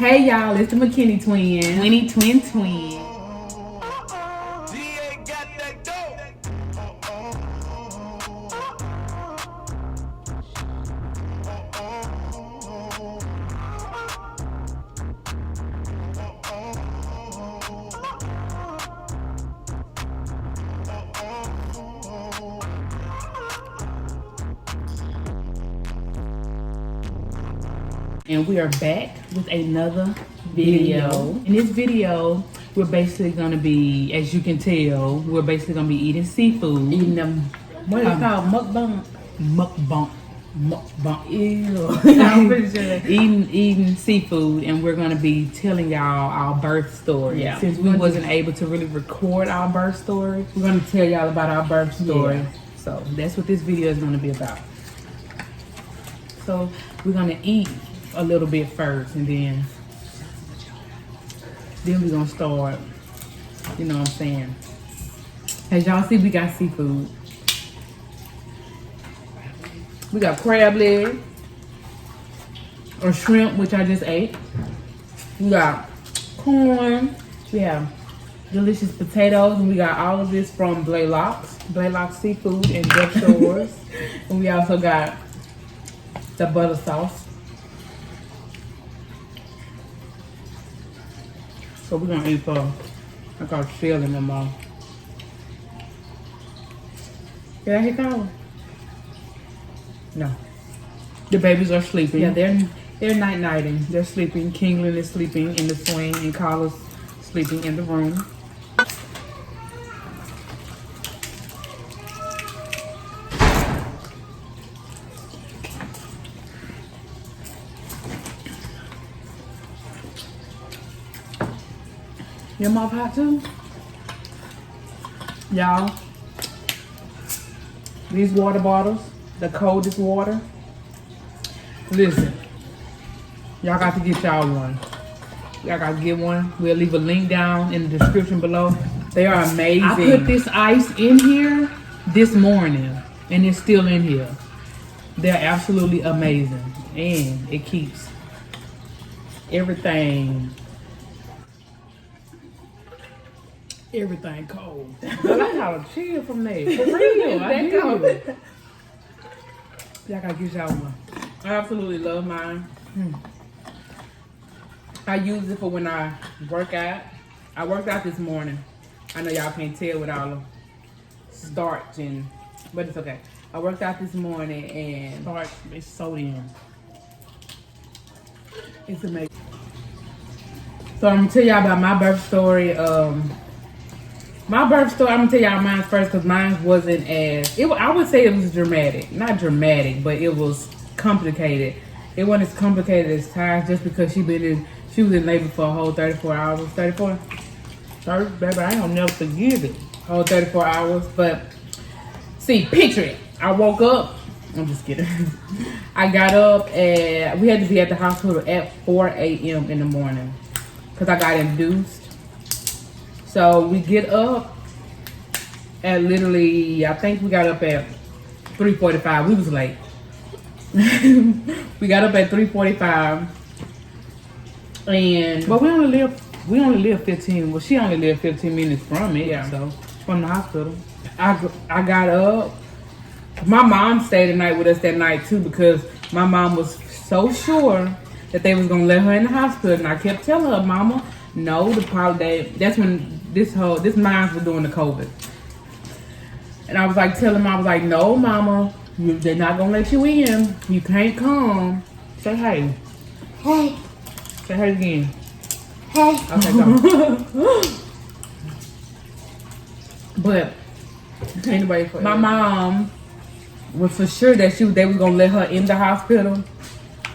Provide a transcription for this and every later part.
Hey y'all, it's the McKinney twins. Twin. And we are back with another video. In this video, we're basically gonna be, as you can tell, we're basically gonna be eating seafood. Eating them, what is it called? Mukbang? Mukbang. Ew. eating seafood, and we're gonna be telling y'all our birth story. Yeah. Since we wasn't able to really record our birth story, we're gonna tell y'all about our birth story. Yeah. So that's what this video is gonna be about. So we're gonna eat a little bit first, and then we're gonna start, you know what I'm saying. As y'all see, we got seafood. We got crab leg, or shrimp, which I just ate. We got corn. We have delicious potatoes, and we got all of this from Blaylock's Seafood in Dutch Shores. And we also got the butter sauce. So we're gonna eat for, I got shell in my mouth. Did I hear Kyler? No. The babies are sleeping. Yeah, they're night-nighting. They're sleeping. Kingland is sleeping in the swing, and Kyler's sleeping in the room. Your mouth hot too? Y'all, these water bottles, the coldest water. Listen, y'all got to get y'all one. Y'all got to get one. We'll leave a link down in the description below. They are amazing. I put this ice in here this morning, and it's still in here. They're absolutely amazing, and it keeps everything cold. I like how to chill from there. For real, I do. Y'all gotta get y'all one. I absolutely love mine. I use it for when I work out. I worked out this morning. I know y'all can't tell with all the starch but it's okay. I worked out this morning, and starch is sodium. It's amazing. So I'm gonna tell y'all about my birth story. My birth story, I'm gonna tell y'all mine first, because mine wasn't I would say it was dramatic. Not dramatic, but it was complicated. It wasn't as complicated as Ty, just because she was in labor for a whole 34 hours. 34? 30, baby, I ain't gonna never forget it. Whole 34 hours, but see, picture it. I woke up, I'm just kidding. I got up, and we had to be at the hospital at 4 a.m. in the morning, because I got induced. So we get up at literally, I think we got up at 3:45. We was late. We got up at 3:45, but we only live 15. Well, she only lived 15 minutes from it. Yeah. So from the hospital, I got up. My mom stayed the night with us that night too, because my mom was so sure that they was gonna let her in the hospital, and I kept telling her, Mama, no, that's when this mines was doing the COVID. And I was like telling Mom, I was like, no, Mama, they're not gonna let you in. You can't come. Say hey. Hey. Say hey again. Hey. Okay, go. But anyway, my mom was for sure that they was gonna let her in the hospital,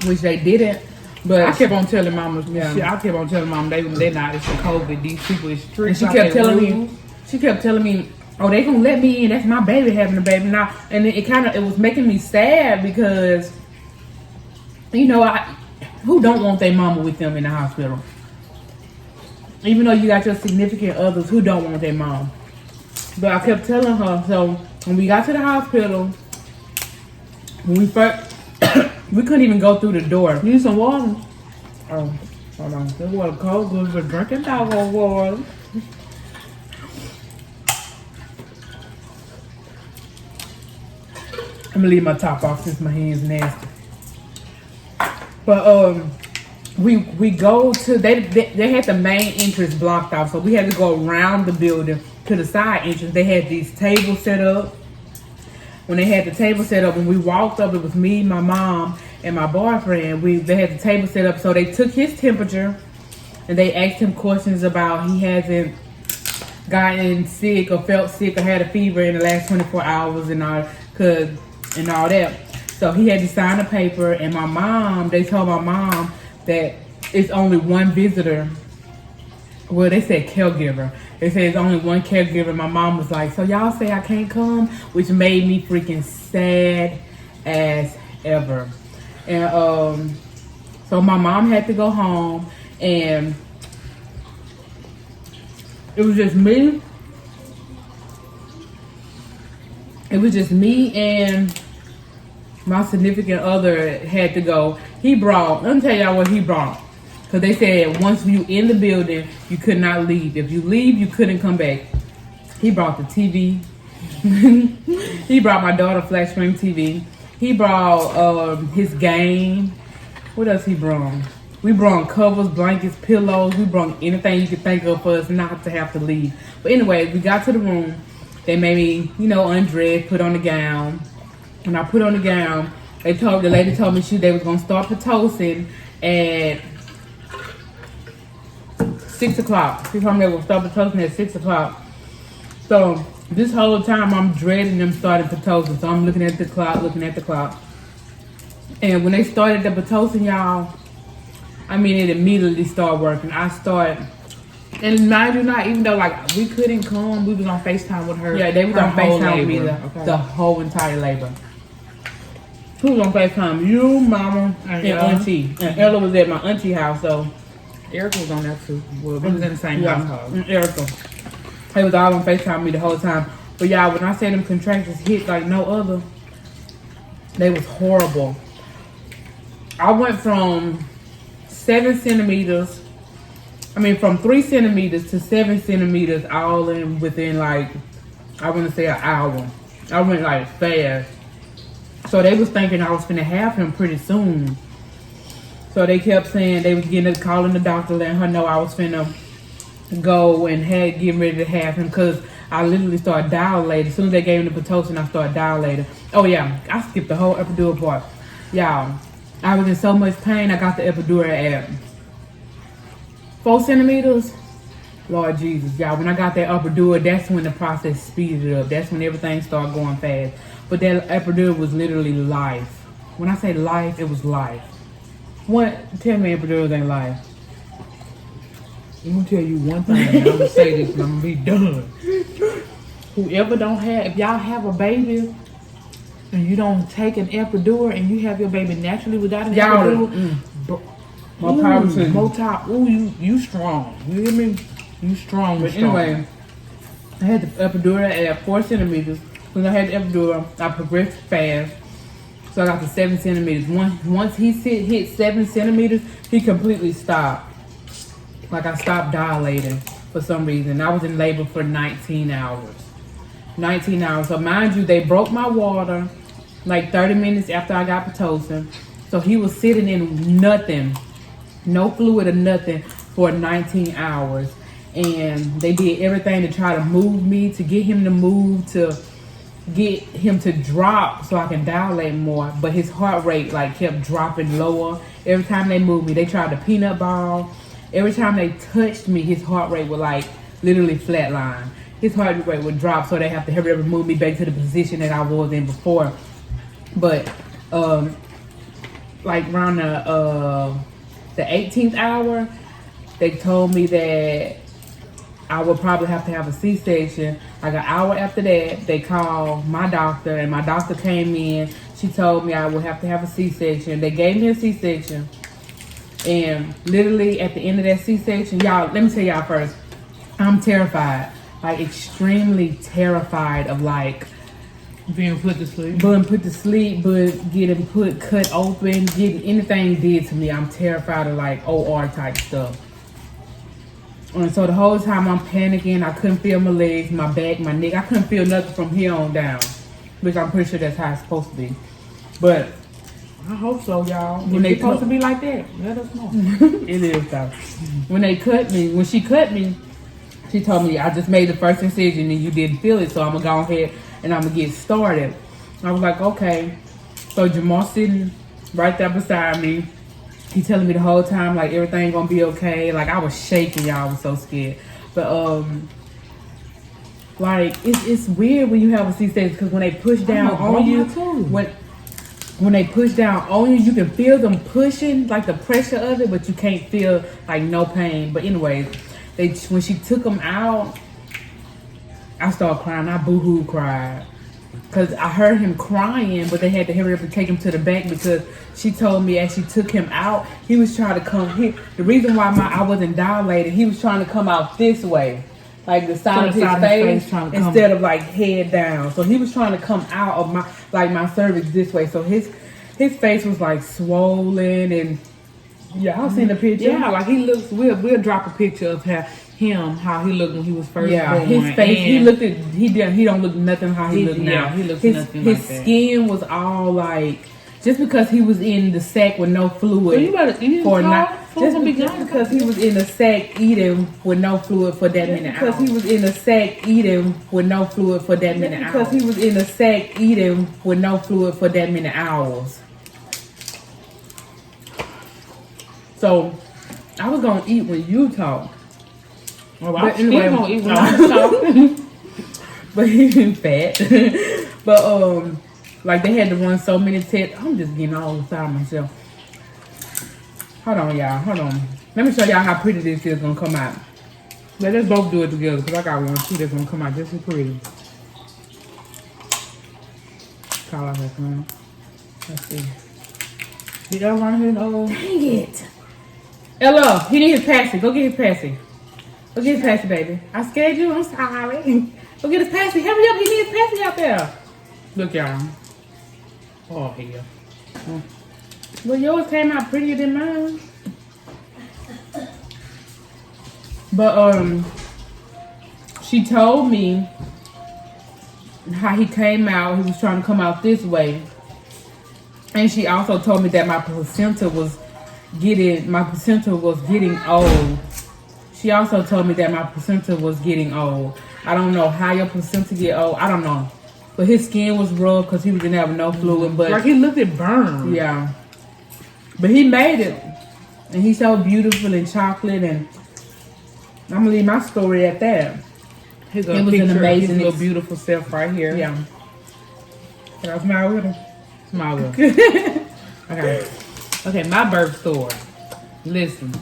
which they didn't. But I kept on telling Mama, I kept on telling Mom they're not. It's the COVID. These people is strict. And she kept telling me, oh, they gonna let me in. That's my baby having a baby now. And it was making me sad, because, you know, who don't want their mama with them in the hospital? Even though you got your significant others, who don't want their mom? But I kept telling her. So when we got to the hospital, when we first, we couldn't even go through the door. You need some water? Oh. Hold on. This water cold good for drinking doggo water. I'm gonna leave my top off since my hands nasty. But we go to they had the main entrance blocked off, so we had to go around the building to the side entrance. They had these tables set up. When they had the table set up, when we walked up, it was me, my mom, and my boyfriend. They had the table set up, so they took his temperature and they asked him questions about he hasn't gotten sick or felt sick or had a fever in the last 24 hours and all that. So he had to sign a paper, and my mom, they told my mom that it's only one visitor. Well, they said caregiver. They said it's only one caregiver. My mom was like, so y'all say I can't come? Which made me freaking sad as ever. And so my mom had to go home, and it was just me. It was just me and my significant other had to go. Let me tell y'all what he brought. Because they said once you in the building, you could not leave. If you leave, you couldn't come back. He brought the TV. He brought my daughter flat screen TV. He brought his game. What else he brought? We brought covers, blankets, pillows. We brought anything you could think of for us not to have to leave. But anyway, we got to the room. They made me, undress, put on the gown. When I put on the gown, the lady told me they was gonna start Pitocin at 6 o'clock. She told me they were start Pitocin at 6 o'clock. So this whole time I'm dreading them starting Pitocin. So I'm looking at the clock. And when they started the Pitocin, y'all, it immediately started working. And mind you not, even though we couldn't come, we was on FaceTime with her. Yeah, they was on FaceTime with me the whole entire labor. Who was on FaceTime? You, Mama, and Auntie. And Ella was at my auntie house, so Erica was on there too. Well, we was in the same household. And Erica. They was all on FaceTime with me the whole time. But y'all, when I say them contractions hit like no other, they was horrible. I went from 7 centimeters, from 3 centimeters to 7 centimeters all within I want to say an hour. I went fast. So they was thinking I was finna have him pretty soon. So they kept saying they was calling the doctor, letting her know I was finna go and getting ready to have him, because I literally started dilating. As soon as they gave me the Pitocin, I started dilating. Oh yeah, I skipped the whole epidural part. Y'all, I was in so much pain. I got the epidural at 4 centimeters. Lord Jesus, y'all, when I got that epidural, that's when the process speeded up. That's when everything started going fast. But that epidural was literally life. When I say life, it was life. Tell me epidurals ain't life. I'm gonna tell you one thing, and I'm gonna say this and I'm gonna be done. Whoever if y'all have a baby and you don't take an epidural and you have your baby naturally without an epidural, you strong. You hear me? You strong. But anyway, I had the epidural at 4 centimeters. When I had the epidural, I progressed fast. So I got to 7 centimeters. Once he hit 7 centimeters, he completely stopped. I stopped dilating for some reason. I was in labor for 19 hours. 19 hours. So mind you, they broke my water 30 minutes after I got Pitocin. So he was sitting in nothing, no fluid or nothing for 19 hours. And they did everything to try to move me, to get him to move, to get him to drop so I can dilate more. But his heart rate kept dropping lower. Every time they moved me, they tried to peanut ball. Every time they touched me, his heart rate would literally flatline. His heart rate would drop, so they have to hurry up and move me back to the position that I was in before. But around the 18th hour, they told me that I would probably have to have a C-section. An hour after that, they called my doctor, and my doctor came in. She told me I would have to have a C-section. They gave me a C-section. And literally at the end of that C-section, y'all, let me tell y'all first, I'm terrified. Extremely terrified of Being put to sleep. Being put to sleep, but getting cut open, getting anything did to me. I'm terrified of like OR type stuff. And so the whole time I'm panicking, I couldn't feel my legs, my back, my neck. I couldn't feel nothing from here on down. Which I'm pretty sure that's how it's supposed to be. But I hope so, y'all. When they supposed to be like that, let us know. it is though. When she cut me, she told me I just made the first incision and you didn't feel it, so I'm gonna go ahead and I'm gonna get started. I was like, okay. So Jamal sitting right there beside me. He telling me the whole time like everything gonna be okay. Like I was shaking, y'all. I was so scared. But like it's weird when you have a C-section because when they push down on you, when they push down on you, you can feel them pushing, like the pressure of it, but you can't feel like no pain. But anyways, when she took them out, I started crying. I boo-hoo cried. Because I heard him crying, but they had to hurry up and take him to the back because she told me as she took him out, he was trying to come here. The reason why I wasn't dilated, he was trying to come out this way. Like the side of his face instead of like head down. So he was trying to come out of my cervix this way. So his face was like swollen and yeah, I've seen the picture. Yeah, like he looks. We'll drop a picture of how he looked when he was first born. His face. He don't look nothing how he looked now. Yeah, he looks nothing like that. His skin was all like. Just because he was in the sack with no fluid because he was in the sack eating with no fluid for that many hours. Because he was in the sack eating with no fluid for that many hours. Because he was in the sack eating with no fluid for that many hours. So I was gonna eat when you talk. Well, I still gonna eat when I talk. But he been fat. But like they had to run so many tests. I'm just getting all inside myself. Hold on, y'all. Hold on. Let me show y'all how pretty this is gonna come out. Let's both do it together because I got one too that's gonna come out just as pretty. Call out that one. Let's see. Did y'all want his Dang it. Ella, he need his passy. Go get his passy. Go get his passy, baby. I scared you. I'm sorry. Go get his passy. Hurry up. He needs his passy out there. Look, y'all. Oh, hell. Well, yours came out prettier than mine. But, she told me how he came out. He was trying to come out this way. And she also told me that my placenta was getting old. She also told me that my placenta was getting old. I don't know how your placenta get old. I don't know. But his skin was rough because he didn't have no fluid. But like he looked at burned. Yeah. But he made it. And he's so beautiful and chocolate. And I'm going to leave my story at that. It was an amazing, little beautiful self right here. Yeah. Can I smile with him? Smile with him. Okay, my birth story. Listen.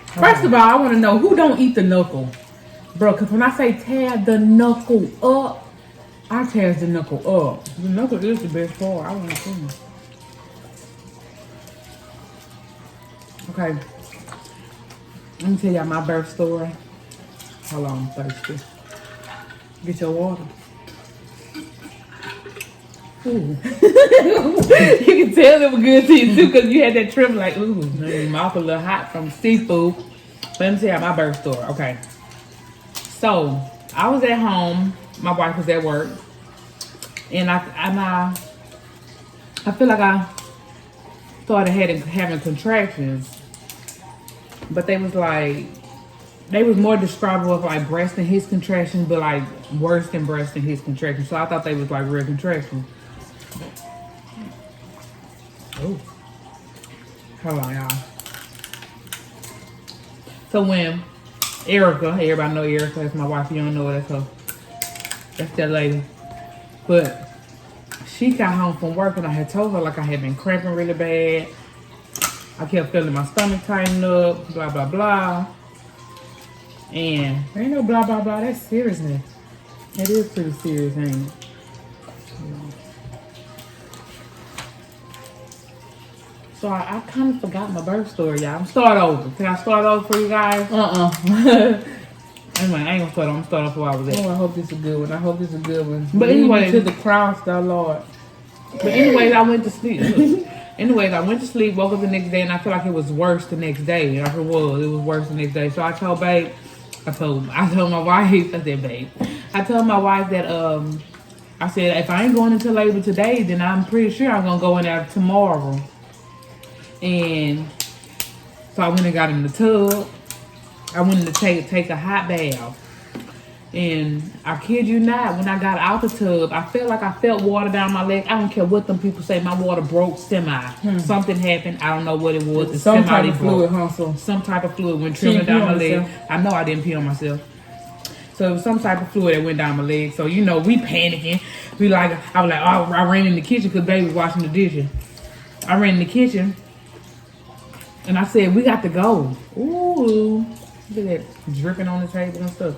First of all, I want to know who don't eat the knuckle. Bro, because when I say tear the knuckle up, I tears the knuckle up. The knuckle is the best part. I want to see. Okay. Let me tell y'all my birth story. Hold on, I'm thirsty. Get your water. Ooh. You can tell it was good to you too because you had that trip like, ooh, my mouth a little hot from seafood. Let me tell y'all my birth story. Okay. So, I was at home. My wife was at work. And I feel like I started having contractions. But they was more describable of like breast and his contractions, but like worse than breast and his contractions. So I thought they was like real contractions. Oh. Hold on, y'all. So when Erica, everybody know Erica, that's my wife, you don't know her, that's her. That's that lady. But she got home from work and I had told her like I had been cramping really bad. I kept feeling my stomach tighten up, blah, blah, blah. And there ain't no blah, blah, blah. That's seriousness. It is pretty serious, ain't it? So I kind of forgot my birth story, y'all. I'm start over. Can I start over for you guys? Anyway, I ain't gonna start. I'm gonna start off where I was at. Oh, I hope this is a good one. I hope this is a good one. But Lead me anyway, to the cross, thou Lord. But anyways, I went to sleep. Anyways, I went to sleep, woke up the next day, and I feel like it was worse the next day. Like it was worse the next day. So I told babe, I told my wife, I said, babe, I told my wife that I said if I ain't going into labor today, then I'm pretty sure I'm gonna go in there tomorrow. And so I went and got in the tub. I went to take a hot bath. And I kid you not, when I got out the tub, I felt like I felt water down my leg. I don't care what them people say, my water broke semi. Something happened. I don't know what it was. The Some type semi of fluid, broke. huh? Some type of fluid went trickling down my leg. I know I didn't pee on myself. So it was some type of fluid that went down my leg. So, you know, we panicking. I was like, oh, I ran in the kitchen because baby was washing the dishes. I ran in the kitchen. And I said, we got to go. Ooh, look at that dripping on the table and stuff.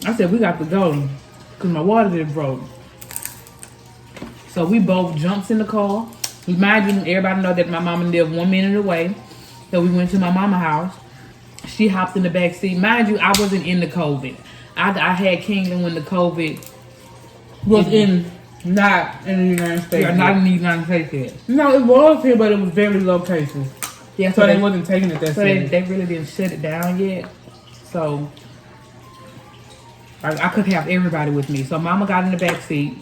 I said, we got to go because my water just broke. So we both jumped in the car. Mind you, everybody know that my mama lived 1 minute away. So we went to my mama's house. She hopped in the back seat. Mind you, I wasn't in the COVID. I had Kingland when the COVID was not in the United States. Yeah, not in the United States yet. No, it was here, but it was very low cases. Yeah, so they wasn't taking it that serious. They really didn't shut it down yet. So I could have everybody with me. So mama got in the back seat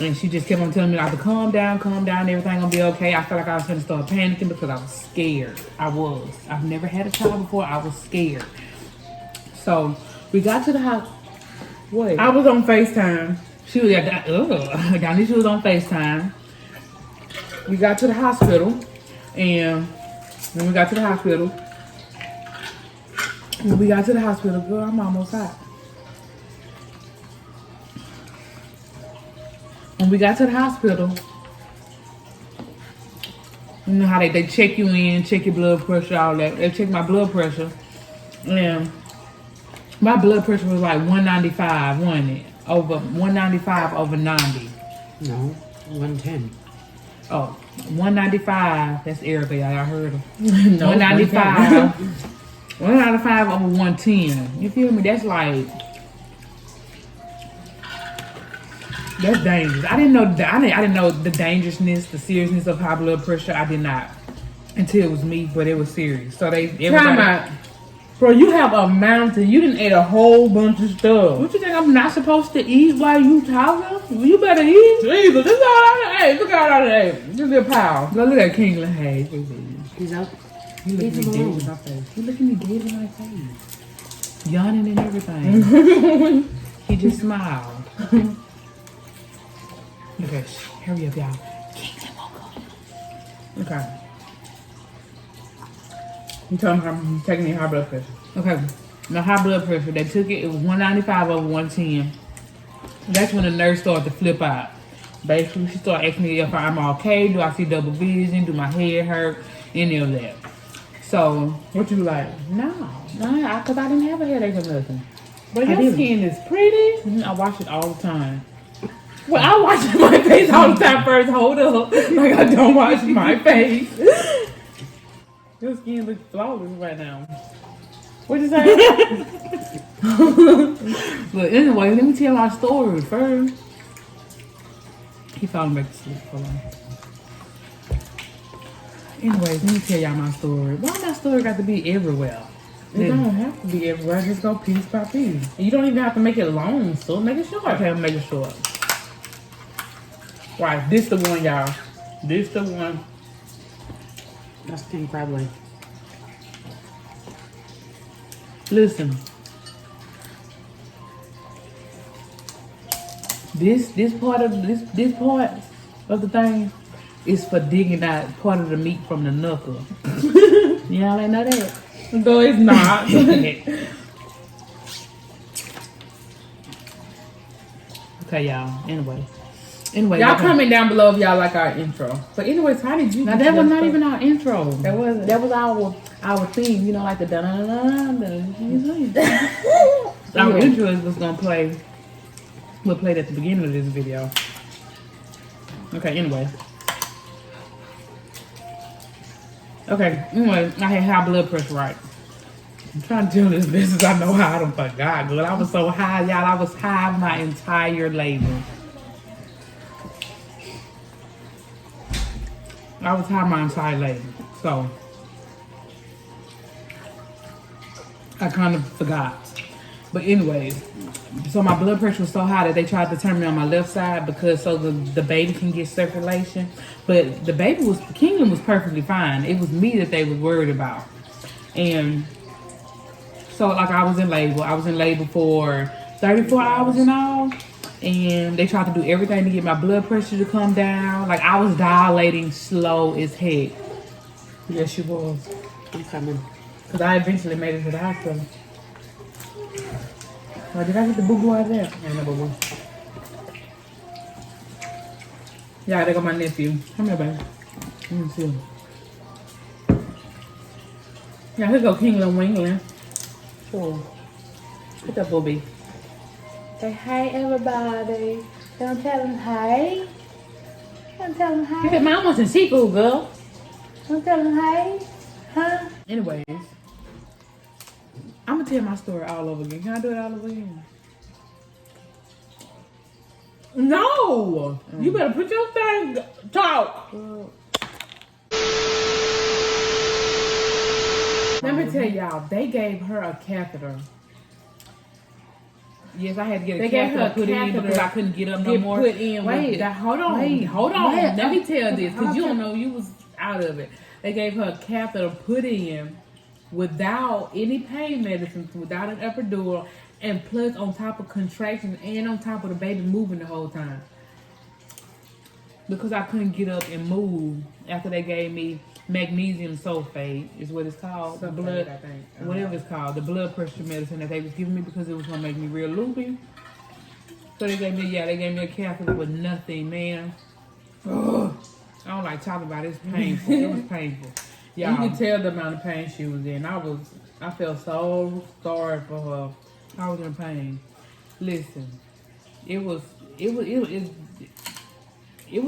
and she just kept on telling me like to calm down, everything gonna be okay. I felt like I was gonna start panicking because I was scared. I've never had a child before. I was scared. So we got to the house. What? I was on FaceTime. She was Danisha was on FaceTime. We got to the hospital, and when we got to the hospital, girl, I'm almost out. When we got to the hospital, you know how they check you in, check your blood pressure, all that. They checked my blood pressure, and my blood pressure was like 195, wasn't it? Over 195 over 90. No, 110. Oh, 195. That's Erica, y'all heard her. No, 195. 195 over 110. You feel me? That's like, that's dangerous. I didn't know the dangerousness, the seriousness of high blood pressure. I did not until it was me, but it was serious. So Time out. Bro, you have a mountain. You didn't eat a whole bunch of stuff. What you think I'm not supposed to eat while you talking? You better eat. Jesus, this is all I ate. Look at all I ate. Just a pile. Look at Kingland. Hey, He's up. you look at me dead in my face. You look at me dead in my face. Yawning and everything. He just smiled. Okay, hurry up, y'all. Kingland won't go. Okay. You tell them I'm taking your high blood pressure. Okay, my high blood pressure, they took it, it was 195 over 110. That's when the nurse started to flip out. Basically, she started asking me if I'm okay, do I see double vision, do my head hurt, any of that. So, What you like? no, because I didn't have a headache or nothing. But I your didn't. skin is pretty. I wash it all the time. Well, I wash my face all the time first. Hold up. Like I don't wash my face. Your skin looks flawless right now. What you say? But anyway, let me tell my story first. He falling back to sleep. Hold on. Anyways, let me tell y'all my story. Why my story got to be everywhere? It don't have to be everywhere. Just go piece by piece. You don't even have to make it long, so make it short. Okay, I'm making short. Right, this the one, y'all. This the one. That's king crab leg. Listen. This part of the thing is for digging out part of the meat from the knuckle. Y'all ain't know that? No, it's not. Okay, y'all. Anyway, Y'all comment down below if y'all like our intro. But anyways, how did you? now that was not even our intro. That wasn't. That was our theme. You know, like the da da da da. Our intro was gonna play. We'll play it at the beginning of this video. Okay. Anyway. I had high blood pressure, right? I'm trying to tell this business. I know how. I don't forgot, girl. I was so high, y'all. I was high my entire labor. I was high my entire labor. So, I kind of forgot. But anyways, so my blood pressure was so high that they tried to turn me on my left side because so the baby can get circulation. But the baby Kingland was perfectly fine. It was me that they was worried about. And so like I was in labor. I was in labor for 34 hours in all. And they tried to do everything to get my blood pressure to come down. Like I was dilating slow as heck. Yes, she was. I'm coming. Because I eventually made it to the hospital. Oh, did I get the boo-boo out of there? I ain't no boo-boo. Yeah, there go my nephew. Come here, baby. Let me see. Yeah, here go KINGLAND.KYLER. Sure. What's up, booby? Say hi, everybody. Don't tell them hi. Don't tell them hi. You said mom wants a seafood, girl. Don't tell them hi. Huh? Anyways. I'm gonna tell my story all over again. Can I do it all over again? No! You better put your thing, talk. Let me tell y'all, they gave her a catheter. Yes, I had to get a catheter put in because I couldn't get up no more. Put in. Wait, hold on. Let me tell this because you don't know, you was out of it. They gave her a catheter put in without any pain medicine, without an epidural, and plus on top of contractions and on top of the baby moving the whole time. Because I couldn't get up and move after they gave me magnesium sulfate, is what it's called. The blood, I think. Whatever it's called, the blood pressure medicine that they was giving me because it was gonna make me real loopy. So they gave me a catheter with nothing, man. Ugh. I don't like talking about it. It's painful. It was painful. Yeah, you can tell the amount of pain she was in. I felt so sorry for her. I was in pain. Listen, it was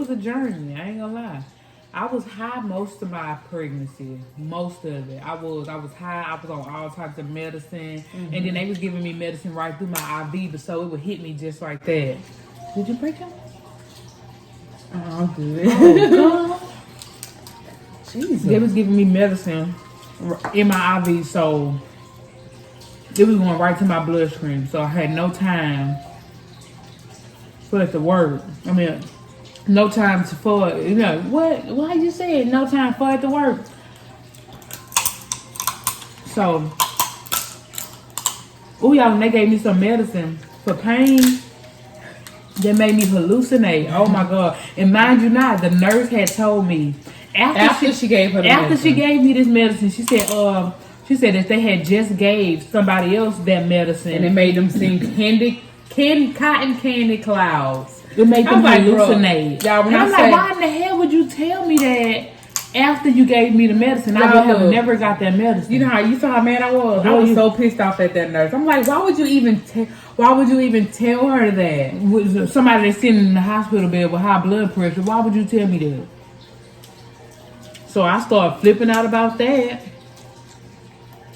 a journey. I ain't gonna lie. I was high most of my pregnancy. Most of it. I was high. I was on all types of medicine. And then they was giving me medicine right through my IV, but so it would hit me just like that. Did you break it? Oh, I'm good. Oh, Jesus. They was giving me medicine in my IV, so it was going right to my bloodstream. So I had no time for it to work. I mean, no time for it. You know, what? Why you say no time for it to work? So, oh y'all, when they gave me some medicine for pain, that made me hallucinate. Oh my God. And mind you not, the nurse had told me after she gave me this medicine, she said that they had just gave somebody else that medicine. And it made them sing cotton candy clouds. It made them hallucinate. Y'all, when I'm like, why in the hell would you tell me that after you gave me the medicine? I would have never got that medicine. You know how you saw how mad I was? I was so pissed off at that nurse. I'm like, why would you even tell her that? With somebody that's sitting in the hospital bed with high blood pressure, why would you tell me that? So I started flipping out about that.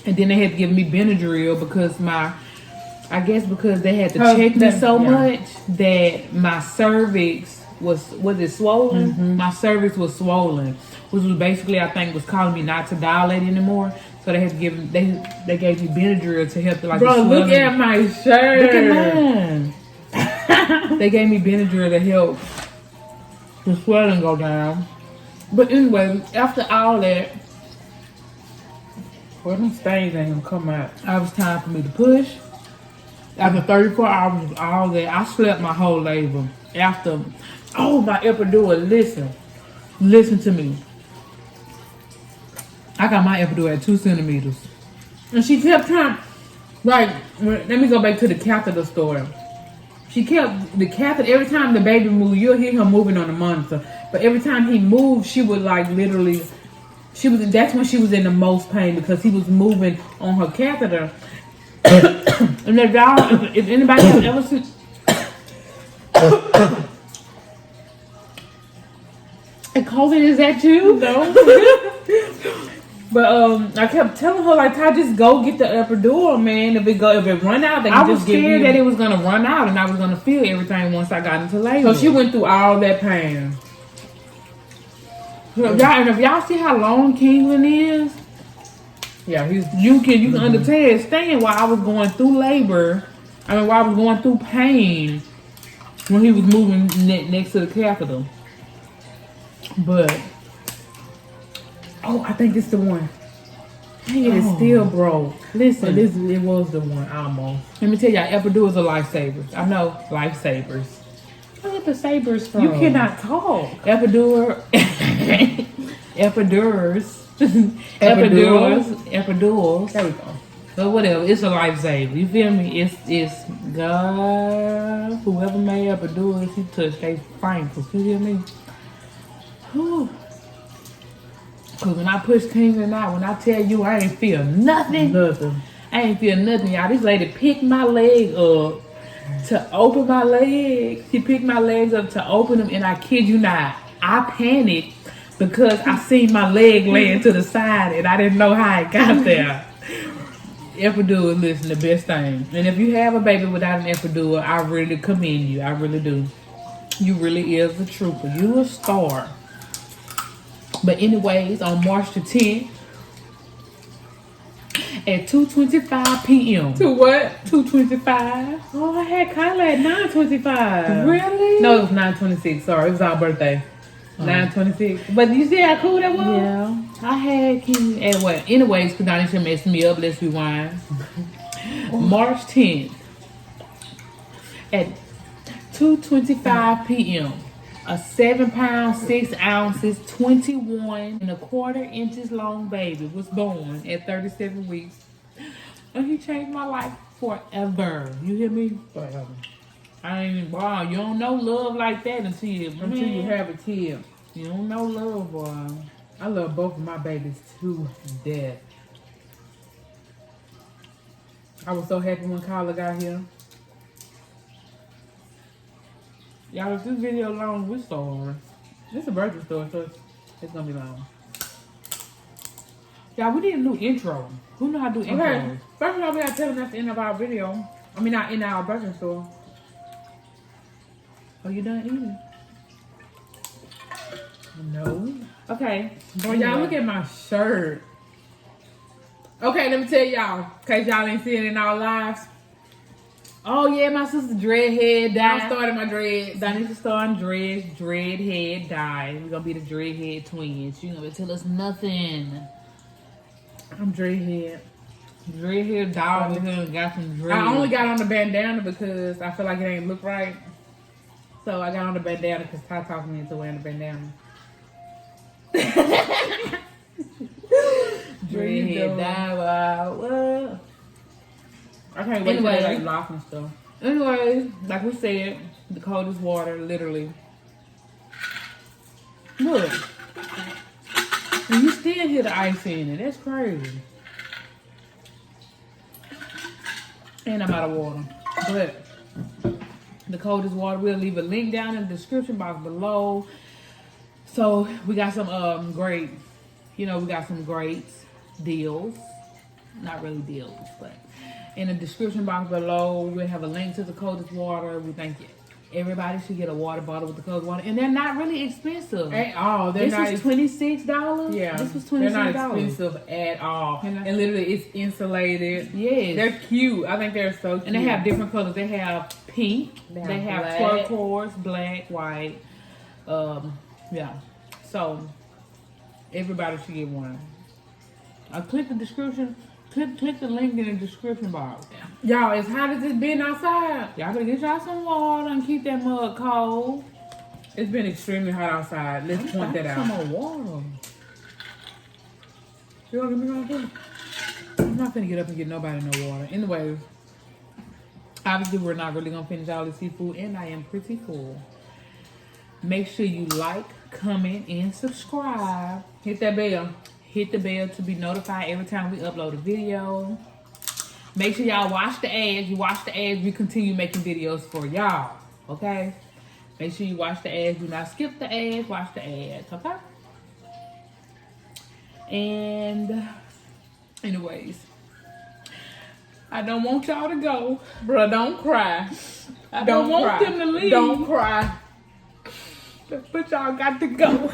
And then they had to give me Benadryl because because they had to check me so much that my cervix was it swollen? My cervix was swollen, which was basically, I think, was calling me not to dilate anymore. So they had to give they gave me Benadryl to help the look at my shirt. Look at mine. They gave me Benadryl to help the swelling go down. But anyway, after all that, well, them stains ain't gonna come out. It was time for me to push. After 34 hours of all that, I slept my whole labor. After, my epidural, listen to me. I got my epidural at 2 centimeters. And she kept trying, let me go back to the catheter story. She kept, the catheter, every time the baby moved, you'll hear her moving on the monitor. But every time he moved, she would literally, that's when she was in the most pain because he was moving on her catheter. And if anybody has ever seen, and COVID, is that you? No. But I kept telling her like, Ty, just go get the epidural, man. If it run out, they can I was just give scared you. that it was gonna run out and I was gonna feel everything once I got into labor. So she went through all that pain. Y'all, and if y'all see how long Kingland is, Yeah, you can understand why I was going through labor. I mean, why I was going through pain when he was moving next to the catheter. But I think it's the one. Dang it, it's still broke. Listen, it was the one almost. let me tell y'all, epidurals are lifesavers. I know, lifesavers. Where get the sabers from? You cannot talk. Epidurals. Epidurals. There we go. But whatever, it's a lifesaver. You feel me? It's God, whoever made epidurals, he touched they thankful. You hear me? Whew. Cause when I push Kingland out, when I tell you I ain't feel nothing. Nothing. I ain't feel nothing, y'all. This lady picked my leg up to open my legs. She picked my legs up to open them, and I kid you not, I panicked because I seen my leg laying to the side, and I didn't know how it got there. Epidural, listen, the best thing. And if you have a baby without an epidural, I really commend you. I really do. You really is a trooper. You a star. But anyways, on March the 10th, at 2:25 p.m. To what? 2:25. Oh, I had Kyla at 9:25. Really? No, it was 9:26. Sorry, it was our birthday. 9:26. But you see how cool that was? Yeah. I had King at what? Anyways, because DIENESHA messed me up. Let's rewind. March 10th at 2:25 p.m. A 7 pounds 6 ounces 21¼ inches long baby was born at 37 weeks, and he changed my life forever. You hear me? Forever. Wow, you don't know love like that until you have a kid. You don't know love, boy. I love both of my babies to death. I was so happy when Kyla got here. Y'all, if this video long, we're sorry. It's a birthday story, so it's gonna be long. Y'all, we need a new intro. Who know how to do intros? Okay, first of all, we gotta tell them that's the end of our video. I mean, not in our birthday store. Oh, you done eating? No. Okay. Boy, y'all look at my shirt. Okay, let me tell y'all, in case y'all ain't seeing it in our lives. Oh, yeah, my sister Dreadhead died. I started my dreads. DIENESHA starting dreads. Dreadhead died. We're gonna be the Dreadhead twins. You gonna tell us nothing. I'm dreadhead. Dreadhead dog over here got some dread. I only got on the bandana because I feel like it ain't look right. So I got on the bandana because Ty talked me into wearing the bandana. Dreadhead died. What? I can't wait Anyway. till they like lock and stuff. Anyways, like we said, the coldest water, literally. Look. And you still hear the ice in it. That's crazy. And I'm out of water. But the coldest water, we'll leave a link down in the description box below. So we got some great, we got some great deals. Not really deals, but in the description box below, we'll have a link to the coldest water. We think everybody should get a water bottle with the coldest water. And they're not really expensive. At all. This was $26. Yeah. This was $26. They're not expensive at all. And literally, it's insulated. Yes. They're cute. I think they're so cute. And they have different colors. They have pink. They have black. turquoise, black, white. Yeah. So, everybody should get one. Click the description. Click the link in the description box. Y'all, as hot as it's been outside, Y'all better get y'all some water and keep that mug cold. it's been extremely hot outside. Let's point that out. Some more water. You want to give me one too? I'm not finna get up and get nobody no water. Anyways, obviously we're not really gonna finish all the seafood, and I am pretty full. Make sure you like, comment, and subscribe. Hit that bell. Hit the bell to be notified every time we upload a video. Make sure y'all watch the ads. You watch the ads, we continue making videos for y'all. Okay? Make sure you watch the ads. Do not skip the ads. Watch the ads. Okay? And anyways, I don't want y'all to go. Bruh, don't cry. I Don't want them to leave. Don't cry. But y'all got to go.